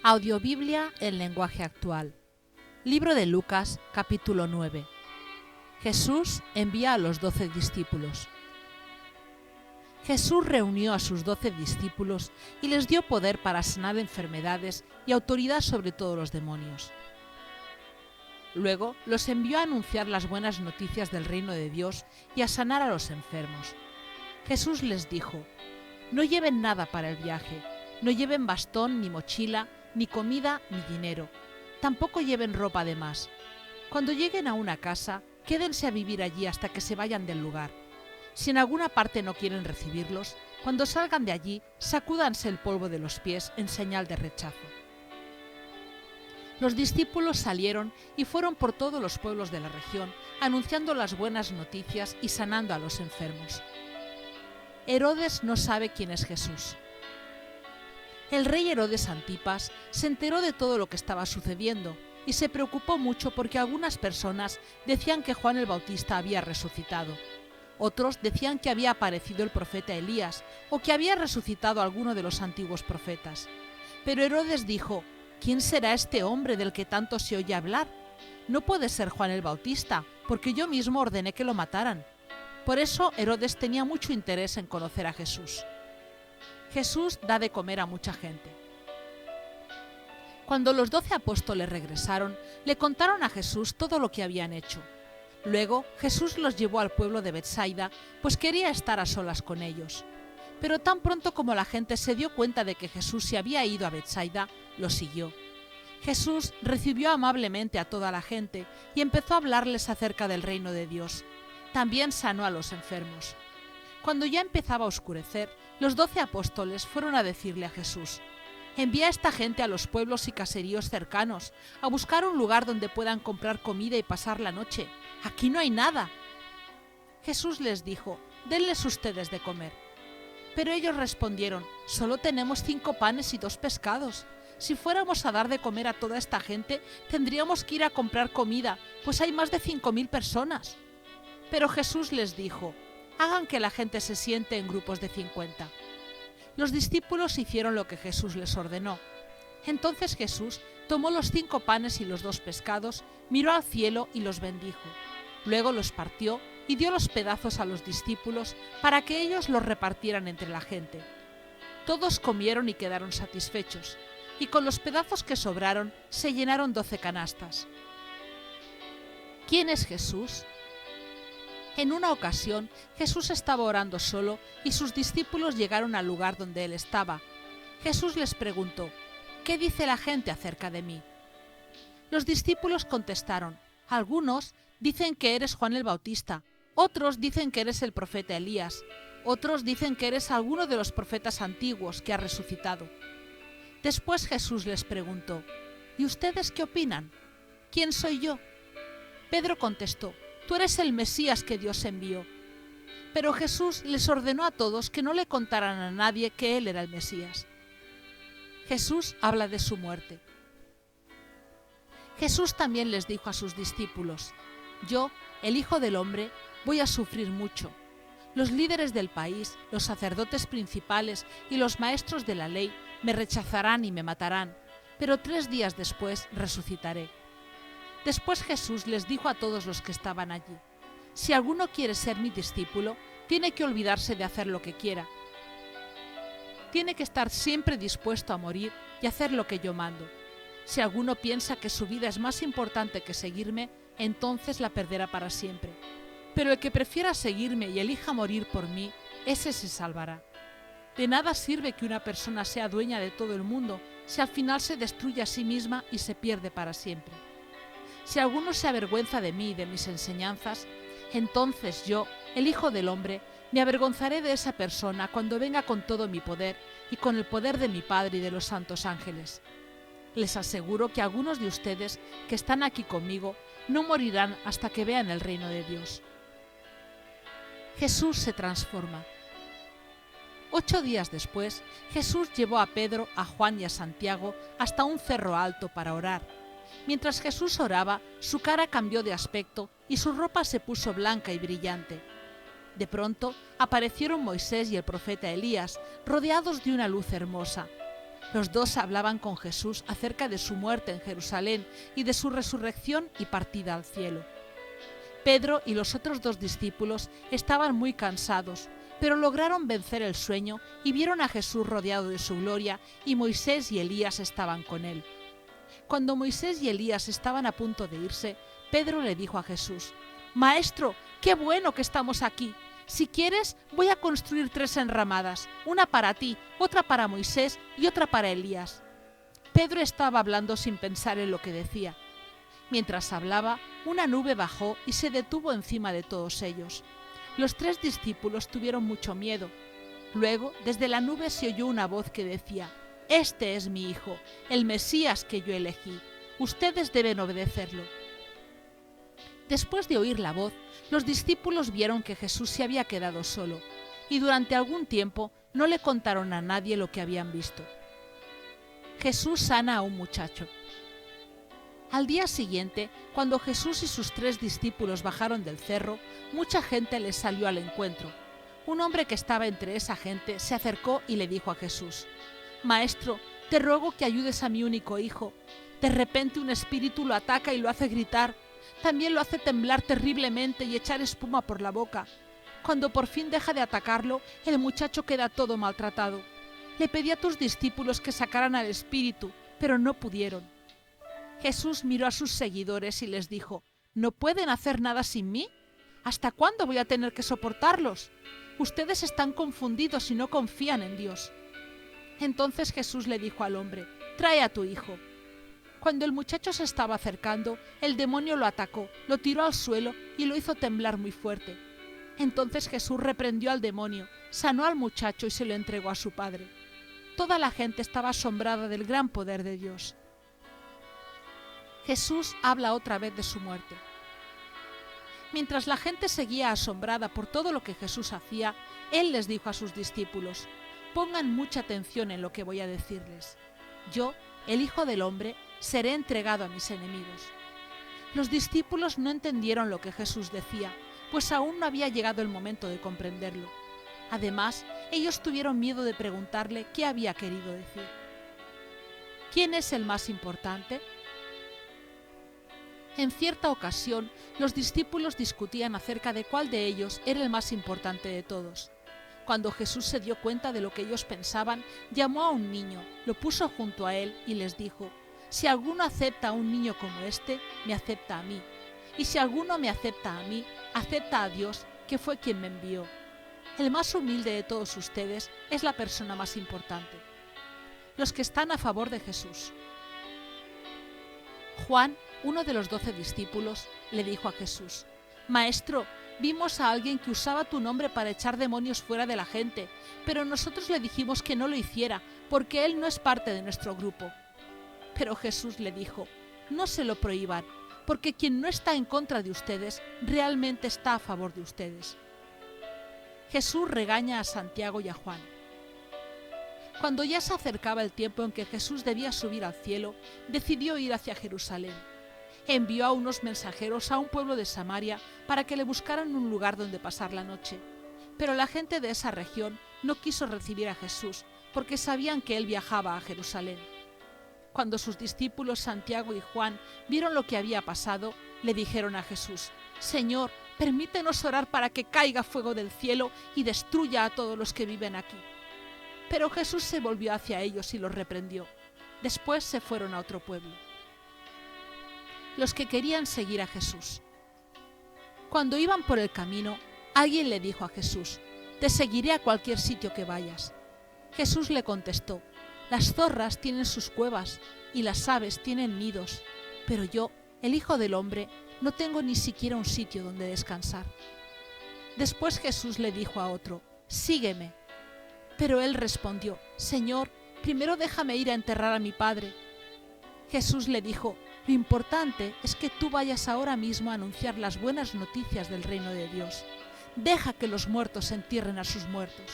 Audiobiblia en lenguaje actual. Libro de Lucas, capítulo 9. Jesús envía a los 12 discípulos. Jesús reunió a sus 12 discípulos y les dio poder para sanar enfermedades y autoridad sobre todos los demonios. Luego los envió a anunciar las buenas noticias del reino de Dios y a sanar a los enfermos. Jesús les dijo: no lleven nada para el viaje, no lleven bastón ni mochila, ni comida ni dinero. Tampoco lleven ropa de más. Cuando lleguen a una casa, quédense a vivir allí hasta que se vayan del lugar. Si en alguna parte no quieren recibirlos, cuando salgan de allí, sacúdanse el polvo de los pies en señal de rechazo. Los discípulos salieron y fueron por todos los pueblos de la región, anunciando las buenas noticias y sanando a los enfermos. Herodes no sabe quién es Jesús. El rey Herodes Antipas se enteró de todo lo que estaba sucediendo y se preocupó mucho porque algunas personas decían que Juan el Bautista había resucitado. Otros decían que había aparecido el profeta Elías o que había resucitado alguno de los antiguos profetas. Pero Herodes dijo: ¿quién será este hombre del que tanto se oye hablar? No puede ser Juan el Bautista, porque yo mismo ordené que lo mataran. Por eso Herodes tenía mucho interés en conocer a Jesús. Jesús da de comer a mucha gente. Cuando los 12 apóstoles regresaron, le contaron a Jesús todo lo que habían hecho. Luego Jesús los llevó al pueblo de Betsaida, pues quería estar a solas con ellos. Pero tan pronto como la gente se dio cuenta de que Jesús se había ido a Betsaida, lo siguió. Jesús recibió amablemente a toda la gente y empezó a hablarles acerca del reino de Dios. También sanó a los enfermos. Cuando ya empezaba a oscurecer, los 12 apóstoles fueron a decirle a Jesús: envía a esta gente a los pueblos y caseríos cercanos, a buscar un lugar donde puedan comprar comida y pasar la noche. Aquí no hay nada. Jesús les dijo: denles ustedes de comer. Pero ellos respondieron: solo tenemos 5 panes y 2 pescados. Si fuéramos a dar de comer a toda esta gente, tendríamos que ir a comprar comida, pues hay más de 5.000 personas. Pero Jesús les dijo: hagan que la gente se siente en grupos de 50. Los discípulos hicieron lo que Jesús les ordenó. Entonces Jesús tomó los 5 panes y los 2 pescados, miró al cielo y los bendijo. Luego los partió y dio los pedazos a los discípulos para que ellos los repartieran entre la gente. Todos comieron y quedaron satisfechos, y con los pedazos que sobraron se llenaron 12 canastas. ¿Quién es Jesús? En una ocasión, Jesús estaba orando solo y sus discípulos llegaron al lugar donde él estaba. Jesús les preguntó: ¿qué dice la gente acerca de mí? Los discípulos contestaron: algunos dicen que eres Juan el Bautista, otros dicen que eres el profeta Elías, otros dicen que eres alguno de los profetas antiguos que ha resucitado. Después Jesús les preguntó: ¿y ustedes qué opinan? ¿Quién soy yo? Pedro contestó: tú eres el Mesías que Dios envió. Pero Jesús les ordenó a todos que no le contaran a nadie que él era el Mesías. Jesús habla de su muerte. Jesús también les dijo a sus discípulos: yo, el Hijo del Hombre, voy a sufrir mucho. Los líderes del país, los sacerdotes principales y los maestros de la ley me rechazarán y me matarán, pero 3 días después resucitaré. Después Jesús les dijo a todos los que estaban allí: si alguno quiere ser mi discípulo, tiene que olvidarse de hacer lo que quiera. Tiene que estar siempre dispuesto a morir y hacer lo que yo mando. Si alguno piensa que su vida es más importante que seguirme, entonces la perderá para siempre. Pero el que prefiera seguirme y elija morir por mí, ese se salvará. De nada sirve que una persona sea dueña de todo el mundo si al final se destruye a sí misma y se pierde para siempre. Si alguno se avergüenza de mí y de mis enseñanzas, entonces yo, el Hijo del Hombre, me avergonzaré de esa persona cuando venga con todo mi poder y con el poder de mi Padre y de los santos ángeles. Les aseguro que algunos de ustedes que están aquí conmigo no morirán hasta que vean el reino de Dios. Jesús se transforma. 8 días después, Jesús llevó a Pedro, a Juan y a Santiago hasta un cerro alto para orar. Mientras Jesús oraba, su cara cambió de aspecto y su ropa se puso blanca y brillante. De pronto aparecieron Moisés y el profeta Elías, rodeados de una luz hermosa. Los dos hablaban con Jesús acerca de su muerte en Jerusalén y de su resurrección y partida al cielo. Pedro y los otros 2 discípulos estaban muy cansados, pero lograron vencer el sueño y vieron a Jesús rodeado de su gloria, y Moisés y Elías estaban con él. Cuando Moisés y Elías estaban a punto de irse, Pedro le dijo a Jesús: «Maestro, qué bueno que estamos aquí. Si quieres, voy a construir 3 enramadas, una para ti, otra para Moisés y otra para Elías». Pedro estaba hablando sin pensar en lo que decía. Mientras hablaba, una nube bajó y se detuvo encima de todos ellos. Los 3 discípulos tuvieron mucho miedo. Luego, desde la nube se oyó una voz que decía: «Este es mi Hijo, el Mesías que yo elegí. Ustedes deben obedecerlo». Después de oír la voz, los discípulos vieron que Jesús se había quedado solo, y durante algún tiempo no le contaron a nadie lo que habían visto. Jesús sana a un muchacho. Al día siguiente, cuando Jesús y sus 3 discípulos bajaron del cerro, mucha gente les salió al encuentro. Un hombre que estaba entre esa gente se acercó y le dijo a Jesús: «Maestro, te ruego que ayudes a mi único hijo. De repente un espíritu lo ataca y lo hace gritar. También lo hace temblar terriblemente y echar espuma por la boca. Cuando por fin deja de atacarlo, el muchacho queda todo maltratado. Le pedí a tus discípulos que sacaran al espíritu, pero no pudieron». Jesús miró a sus seguidores y les dijo: «¿No pueden hacer nada sin mí? ¿Hasta cuándo voy a tener que soportarlos? Ustedes están confundidos y no confían en Dios». Entonces Jesús le dijo al hombre: «Trae a tu hijo». Cuando el muchacho se estaba acercando, el demonio lo atacó, lo tiró al suelo y lo hizo temblar muy fuerte. Entonces Jesús reprendió al demonio, sanó al muchacho y se lo entregó a su padre. Toda la gente estaba asombrada del gran poder de Dios. Jesús habla otra vez de su muerte. Mientras la gente seguía asombrada por todo lo que Jesús hacía, Él les dijo a sus discípulos: «Pongan mucha atención en lo que voy a decirles. Yo, el Hijo del Hombre, seré entregado a mis enemigos». Los discípulos no entendieron lo que Jesús decía, pues aún no había llegado el momento de comprenderlo. Además, ellos tuvieron miedo de preguntarle qué había querido decir. ¿Quién es el más importante? En cierta ocasión, los discípulos discutían acerca de cuál de ellos era el más importante de todos. Cuando Jesús se dio cuenta de lo que ellos pensaban, llamó a un niño, lo puso junto a él y les dijo: «Si alguno acepta a un niño como este, me acepta a mí. Y si alguno me acepta a mí, acepta a Dios, que fue quien me envió. El más humilde de todos ustedes es la persona más importante». Los que están a favor de Jesús. Juan, uno de los 12 discípulos, le dijo a Jesús: «Maestro, vimos a alguien que usaba tu nombre para echar demonios fuera de la gente, pero nosotros le dijimos que no lo hiciera, porque él no es parte de nuestro grupo». Pero Jesús le dijo: «No se lo prohíban, porque quien no está en contra de ustedes, realmente está a favor de ustedes». Jesús regaña a Santiago y a Juan. Cuando ya se acercaba el tiempo en que Jesús debía subir al cielo, decidió ir hacia Jerusalén. Envió a unos mensajeros a un pueblo de Samaria para que le buscaran un lugar donde pasar la noche. Pero la gente de esa región no quiso recibir a Jesús, porque sabían que él viajaba a Jerusalén. Cuando sus discípulos Santiago y Juan vieron lo que había pasado, le dijeron a Jesús: «Señor, permítenos orar para que caiga fuego del cielo y destruya a todos los que viven aquí». Pero Jesús se volvió hacia ellos y los reprendió. Después se fueron a otro pueblo. Los que querían seguir a Jesús. Cuando iban por el camino, alguien le dijo a Jesús: «Te seguiré a cualquier sitio que vayas». Jesús le contestó: «Las zorras tienen sus cuevas y las aves tienen nidos, pero yo, el Hijo del Hombre, no tengo ni siquiera un sitio donde descansar». Después Jesús le dijo a otro: «Sígueme». Pero él respondió: «Señor, primero déjame ir a enterrar a mi padre». Jesús le dijo: «Lo importante es que tú vayas ahora mismo a anunciar las buenas noticias del reino de Dios. Deja que los muertos entierren a sus muertos».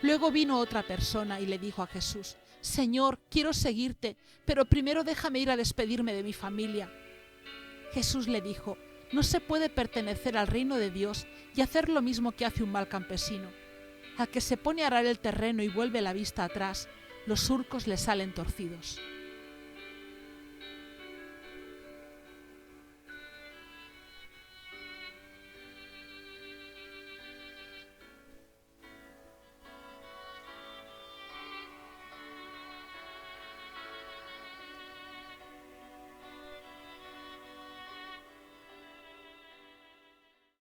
Luego vino otra persona y le dijo a Jesús: «Señor, quiero seguirte, pero primero déjame ir a despedirme de mi familia». Jesús le dijo: «No se puede pertenecer al reino de Dios y hacer lo mismo que hace un mal campesino. Al que se pone a arar el terreno y vuelve la vista atrás, los surcos le salen torcidos.